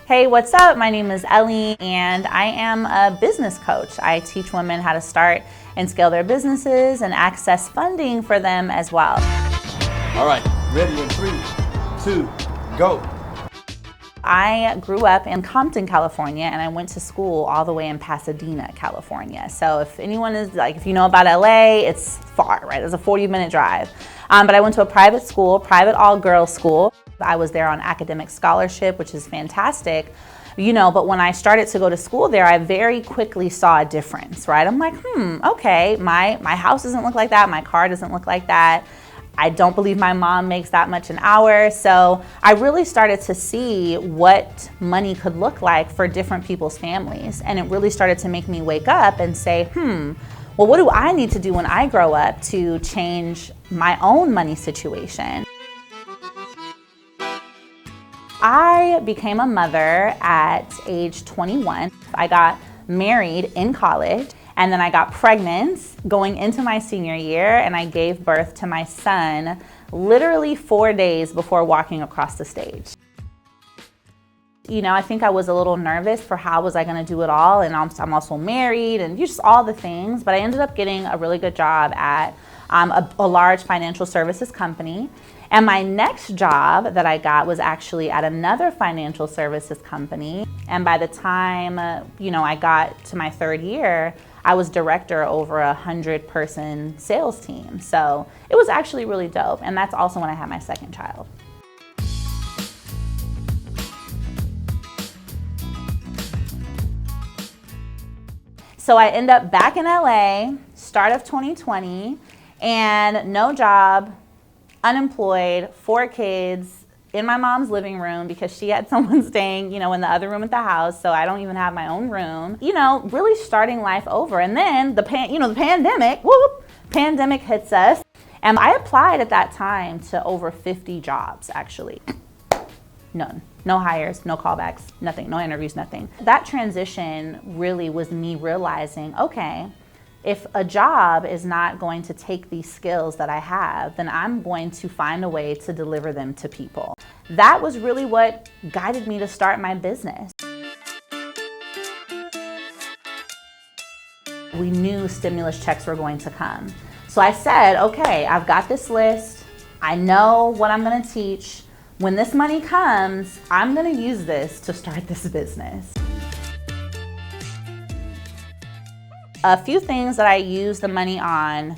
Hey, what's up? My name is Ellie, and I am a business coach. I teach women how to start and scale their businesses and access funding for them as well. All right, ready in 3, 2, go. I grew up in Compton, California, and I went to school all the way in Pasadena, California. So if anyone is if you know about LA, it's far, right? It's a 40-minute drive. But I went to a private school, private all-girls school. I was there on academic scholarship, which is fantastic, but when I started to go to school there, I very quickly saw a difference, right? I'm like, okay, my house doesn't look like that, my car doesn't look like that. I don't believe my mom makes that much an hour. So I really started to see what money could look like for different people's families. And it really started to make me wake up and say, well, what do I need to do when I grow up to change my own money situation? I became a mother at age 21. I got married in college, and then I got pregnant going into my senior year, and I gave birth to my son literally 4 days before walking across the stage. I think I was a little nervous for how was I going to do it all, and I'm also married and just all the things, but I ended up getting a really good job at a large financial services company. And my next job that I got was actually at another financial services company. And by the time, I got to my third year, I was director over a 100-person sales team. So it was actually really dope. And that's also when I had my second child. So I end up back in LA, start of 2020, and no job, unemployed, 4 kids, in my mom's living room because she had someone staying, in the other room at the house, so I don't even have my own room. Really starting life over. And then the pandemic hits us. And I applied at that time to over 50 jobs, actually. None. No hires, no callbacks, nothing, no interviews, nothing. That transition really was me realizing, okay, if a job is not going to take these skills that I have, then I'm going to find a way to deliver them to people. That was really what guided me to start my business. We knew stimulus checks were going to come. So I said, okay, I've got this list. I know what I'm going to teach. When this money comes, I'm going to use this to start this business. A few things that I use the money on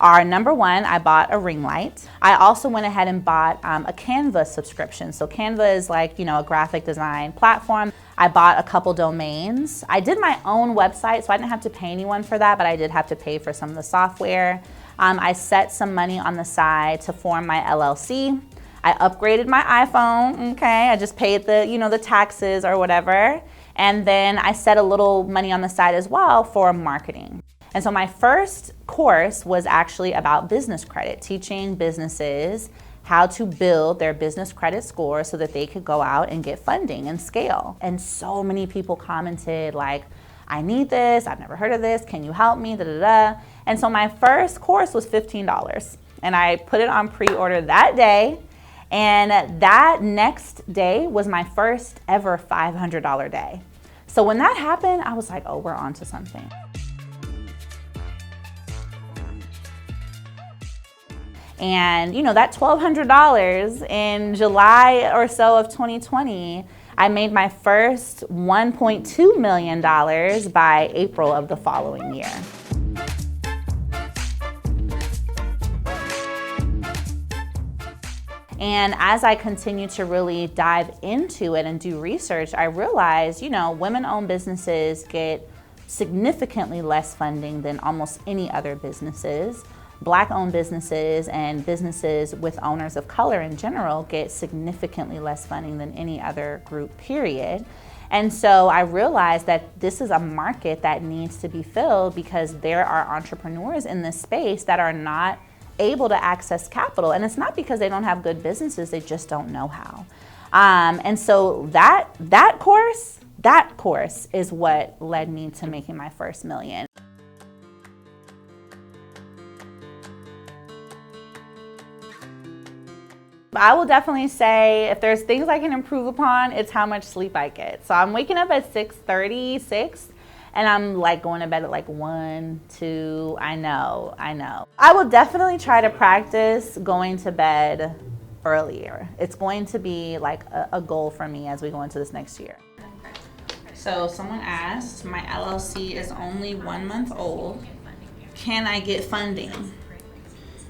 are, number one, I bought a ring light. I also went ahead and bought a Canva subscription. So Canva is a graphic design platform. I bought a couple domains. I did my own website, so I didn't have to pay anyone for that, but I did have to pay for some of the software. I set some money on the side to form my LLC. I upgraded my iPhone, okay? I just paid the taxes or whatever. And then I set a little money on the side as well for marketing. And so my first course was actually about business credit, teaching businesses how to build their business credit score so that they could go out and get funding and scale. And so many people commented I need this, I've never heard of this, can you help me, And so my first course was $15. And I put it on pre-order that day. And that next day was my first ever $500 day. So when that happened, I was like, oh, we're on to something. And that $1,200 in July or so of 2020, I made my first $1.2 million by April of the following year. And as I continue to really dive into it and do research, I realized, women-owned businesses get significantly less funding than almost any other businesses. Black-owned businesses and businesses with owners of color in general get significantly less funding than any other group, period. And so I realized that this is a market that needs to be filled because there are entrepreneurs in this space that are not able to access capital. And it's not because they don't have good businesses, they just don't know how. And so that course is what led me to making my first million. I will definitely say if there's things I can improve upon, it's how much sleep I get. So I'm waking up at 6:30, 6, and I'm like going to bed at like 1, 2. I know. I will definitely try to practice going to bed earlier. It's going to be like a goal for me as we go into this next year. So someone asked, my LLC is only 1 month old. Can I get funding?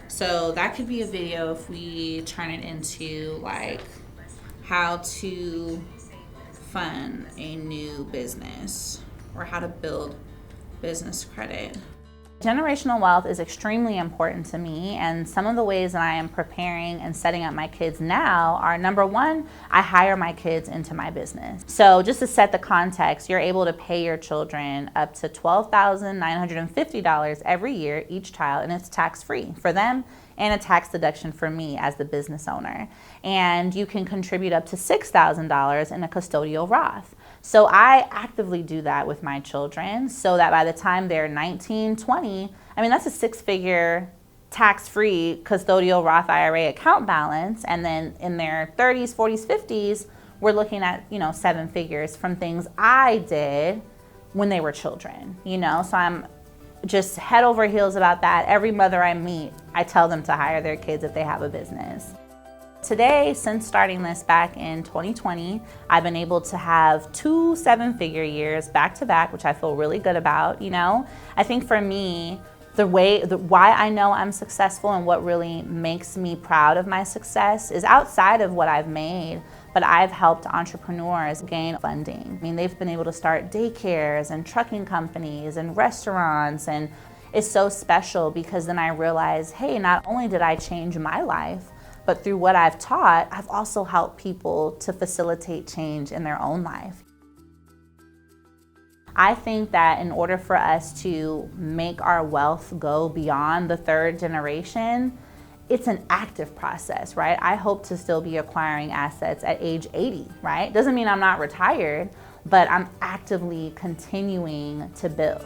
So that could be a video if we turn it into like how to fund a new business or how to build business credit. Generational wealth is extremely important to me, and some of the ways that I am preparing and setting up my kids now are, number one, I hire my kids into my business. So just to set the context, you're able to pay your children up to $12,950 every year, each child, and it's tax-free for them and a tax deduction for me as the business owner. And you can contribute up to $6,000 in a custodial Roth. So I actively do that with my children so that by the time they're 19, 20, I mean, that's a 6-figure tax-free custodial Roth IRA account balance. And then in their 30s, 40s, 50s, we're looking at, 7 figures from things I did when they were children, So I'm just head over heels about that. Every mother I meet, I tell them to hire their kids if they have a business. Today, since starting this back in 2020, I've been able to have 2 7-figure years back to back, which I feel really good about. I think for me, why I know I'm successful and what really makes me proud of my success is outside of what I've made, but I've helped entrepreneurs gain funding. I mean, they've been able to start daycares and trucking companies and restaurants, and it's so special because then I realize, hey, not only did I change my life, but through what I've taught, I've also helped people to facilitate change in their own life. I think that in order for us to make our wealth go beyond the 3rd generation, it's an active process, right? I hope to still be acquiring assets at age 80, right? Doesn't mean I'm not retired, but I'm actively continuing to build.